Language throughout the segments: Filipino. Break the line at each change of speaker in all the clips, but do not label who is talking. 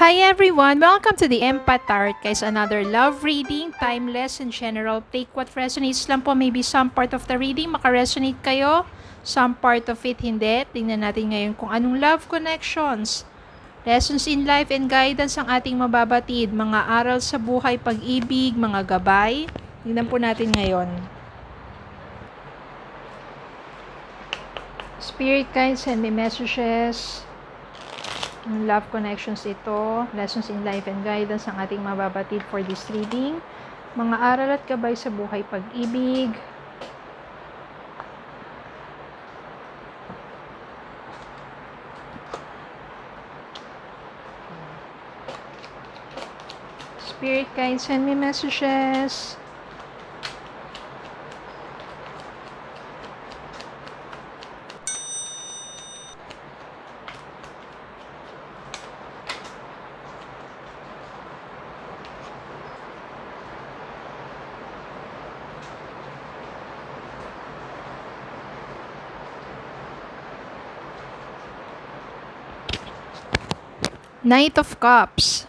Hi everyone! Welcome to the Empath Tarot, guys. Another love reading, timeless and general. Take what resonates lang po. Maybe some part of the reading makaresonate kayo. Some part of it hindi. Tingnan natin ngayon kung anong love connections, lessons in life and guidance ang ating mababatid. Mga aral sa buhay, pag-ibig, mga gabay. Tingnan po natin ngayon. Spirit guides, send me messages. Love connections ito, lessons in life and guidance ang ating mababatid for this reading. Mga aral at gabay sa buhay, pag-ibig. Spirit guides, send me messages. Knight of Cups,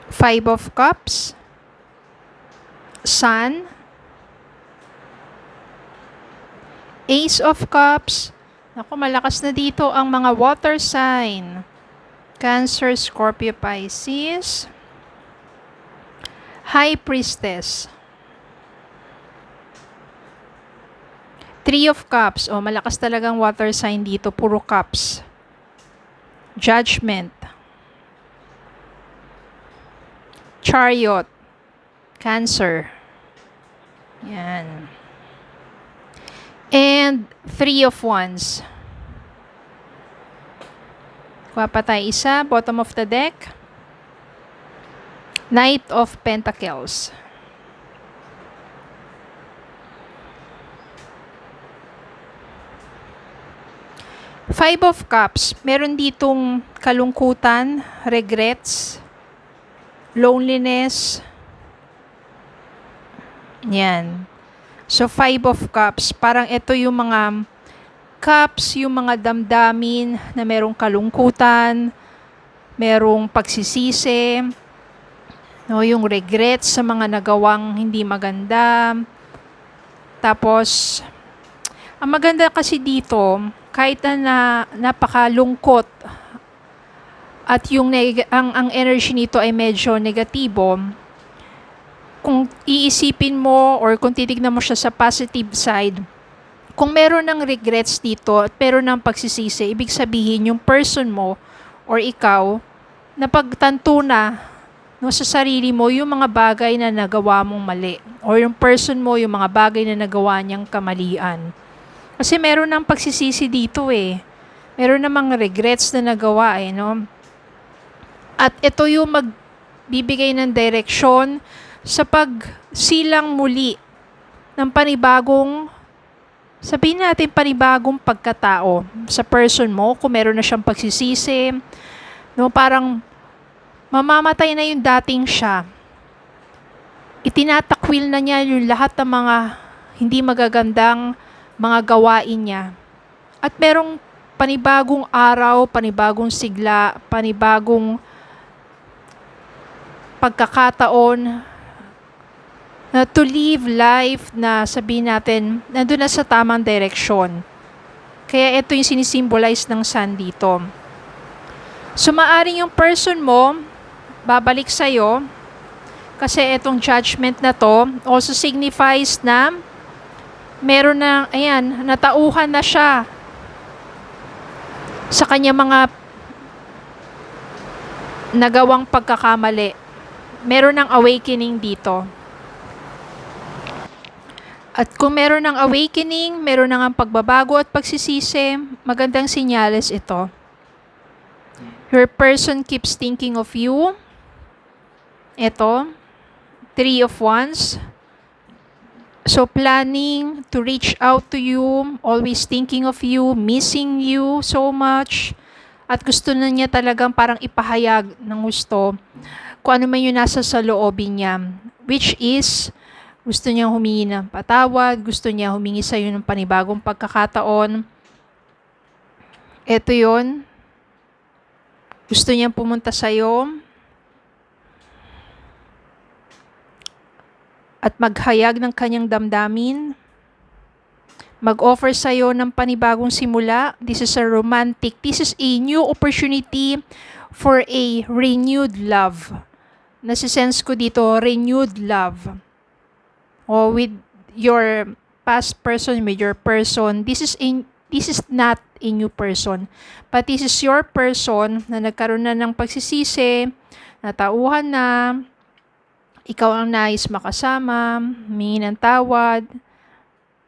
Five of Cups, Sun, Ace of Cups. Naku, malakas na dito ang mga water sign. Cancer, Scorpio, Pisces, High Priestess, Three of Cups. Oh, malakas talagang water sign dito. Puro cups. Judgment. Chariot. Cancer. Yan. And Three of Wands. Kuha pa tayo isa. Bottom of the deck. Knight of Pentacles. Five of Cups, meron ditong kalungkutan, regrets, loneliness. Yan. So, Five of Cups, parang ito yung mga cups, yung mga damdamin na merong kalungkutan, merong pagsisisi, no, yung regrets sa mga nagawang hindi maganda. Tapos, ang maganda kasi dito, kahit na napakalungkot at yung ang energy nito ay medyo negatibo, kung iisipin mo or kung titignan mo siya sa positive side, kung meron ng regrets dito at meron ng pagsisisi, ibig sabihin yung person mo or ikaw, napagtanto na, no, sa sarili mo yung mga bagay na nagawa mong mali or yung person mo yung mga bagay na nagawa niyang kamalian. Kasi meron ng pagsisisi dito eh. Meron namang regrets na nagawa eh, no? At ito yung magbibigay ng direksyon sa pagsilang muli ng panibagong, sabihin natin panibagong pagkatao sa person mo kung meron na siyang pagsisisi, no? Parang mamamatay na yung dating siya. Itinatakwil na niya yung lahat ng mga hindi magagandang mga gawain niya. At merong panibagong araw, panibagong sigla, panibagong pagkakataon na to live life na sabihin natin, nandun na sa tamang direksyon. Kaya ito yung sinisimbolize ng sun dito. So, maaring yung person mo, babalik sa'yo, kasi itong judgment na to, also signifies na meron na, ayan, natauhan na siya sa kanya mga nagawang pagkakamali. Meron ng awakening dito. At kung meron ng awakening, meron ng pagbabago at pagsisisi, magandang sinyales ito. Your person keeps thinking of you. Ito, Three of Wands. So, planning to reach out to you, always thinking of you, missing you so much. At gusto na niya talagang parang ipahayag ng gusto kung ano man yung nasa sa loobin niya. Which is, gusto niya humingi ng patawad, gusto niya humingi sa'yo ng panibagong pagkakataon. Ito yon. Gusto niyang pumunta sa'yo at maghayag ng kanyang damdamin, mag-offer sa'yo ng panibagong simula. This is a romantic. This is a new opportunity for a renewed love. Nasisense ko dito, renewed love. O with your past person, with your person. This is not a new person. But this is your person na nagkaroon na ng pagsisisi, natauhan na, ikaw ang nais makasama, humingi ng tawad,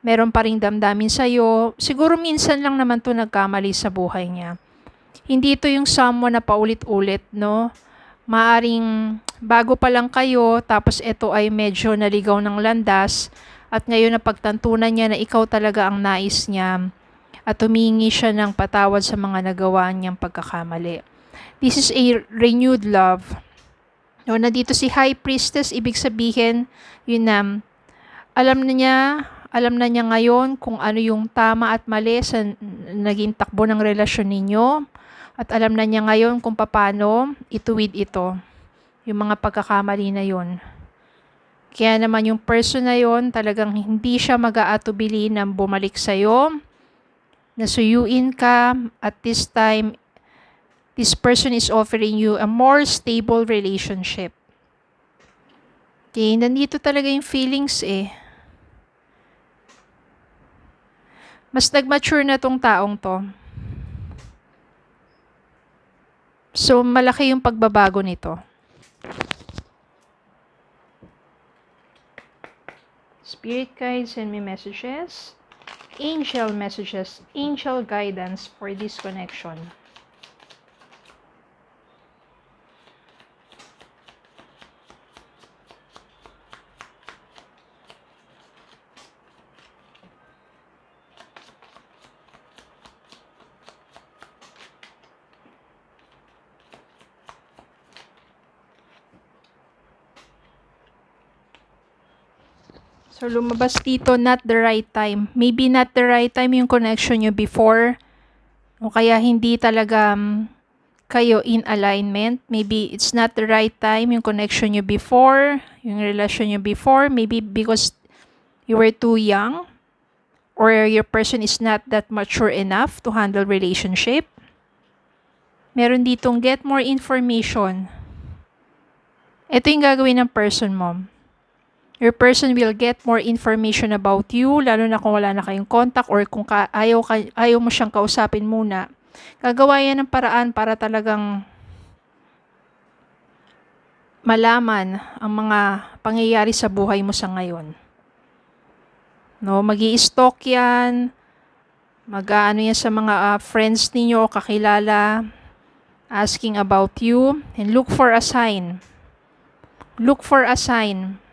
meron pa ring damdamin sa'yo. Siguro minsan lang naman to nagkamali sa buhay niya. Hindi ito yung someone na paulit-ulit, no? Maaring bago pa lang kayo, tapos ito ay medyo naligaw ng landas, at ngayon napagtantunan niya na ikaw talaga ang nais niya, at humingi siya ng patawad sa mga nagawa niyang pagkakamali. This is a renewed love. No, nandito si High Priestess, ibig sabihin, yun na, alam na niya ngayon kung ano yung tama at mali sa naging takbo ng relasyon ninyo. At alam na niya ngayon kung paano ituwid ito, yung mga pagkakamali na yun. Kaya naman yung person na yun, talagang hindi siya mag-aatubili na bumalik sa'yo, nasuyuin ka, at this time, this person is offering you a more stable relationship. Okay, nandito talaga yung feelings eh. Mas nag-mature na tong taong to. So, malaki yung pagbabago nito. Spirit guides, send me messages. Angel messages, angel guidance for this connection. So, lumabas dito, not the right time. Maybe not the right time yung connection nyo before. O kaya hindi talaga kayo in alignment. Maybe it's not the right time yung connection nyo before, yung relasyon nyo before. Maybe because you were too young, or your person is not that mature enough to handle relationship. Meron ditong get more information. Ito yung gagawin ng person mo. Your person will get more information about you, lalo na kung wala na kayong contact, or kung ayaw mo siyang kausapin muna. Gagawa yan ng paraan para talagang malaman ang mga pangyayari sa buhay mo sa ngayon. No, magi-stalk yan, mag-aano yan sa mga friends ninyo o kakilala, asking about you, and look for a sign. Look for a sign.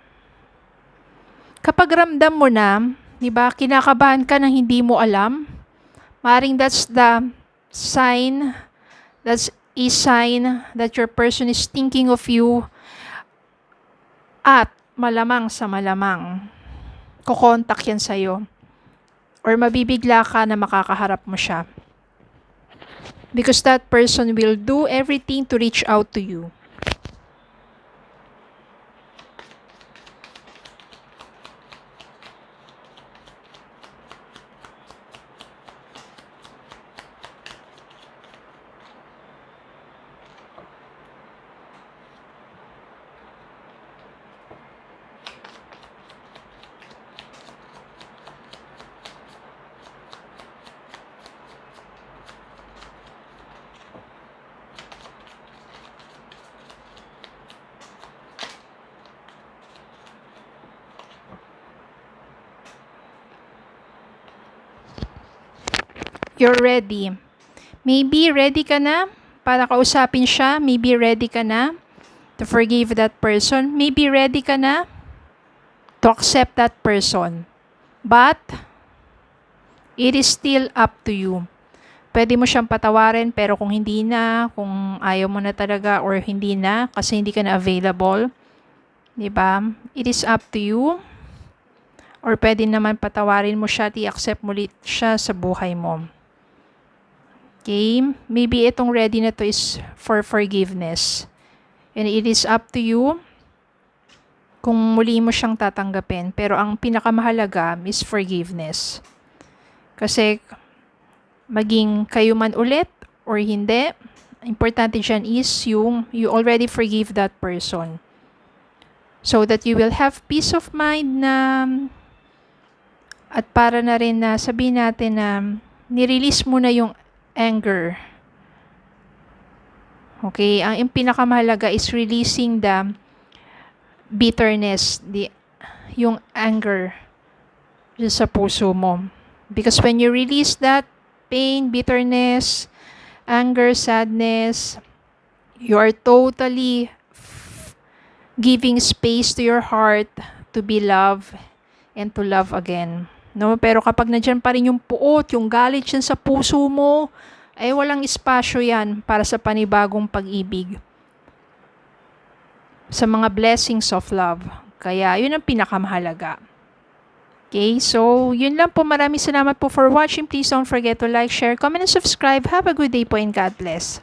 Kapag ramdam mo na, di ba, kinakabahan ka ng hindi mo alam, maaaring that's the sign, that's a sign that your person is thinking of you, at malamang sa malamang, kukontak yan sa'yo, or mabibigla ka na makakaharap mo siya. Because that person will do everything to reach out to you. You're ready. Maybe ready ka na para kausapin siya. Maybe ready ka na to forgive that person. Maybe ready ka na to accept that person. But, it is still up to you. Pwede mo siyang patawarin, pero kung hindi na, kung ayaw mo na talaga or hindi na kasi hindi ka na available, di ba? It is up to you. Or pwede naman patawarin mo siya at i-accept mo ulit siya sa buhay mo. Okay? Maybe itong ready na to is for forgiveness. And it is up to you kung muli mo siyang tatanggapin. Pero ang pinakamahalaga is forgiveness. Kasi maging kayo man ulit or hindi, importante dyan is you already forgive that person. So that you will have peace of mind na at para na rin na sabihin natin na nirelease mo na yung anger. Okay? Ang pinakamahalaga is releasing the bitterness, yung anger sa puso mo. Because when you release that pain, bitterness, anger, sadness, you are totally giving space to your heart to be loved and to love again. No? Pero kapag nandiyan pa rin yung puot, yung galit yan sa puso mo, ay walang espasyo yan para sa panibagong pag-ibig. Sa mga blessings of love. Kaya yun ang pinakamahalaga. Okay, so yun lang po. Maraming salamat po for watching. Please don't forget to like, share, comment, and subscribe. Have a good day po and God bless.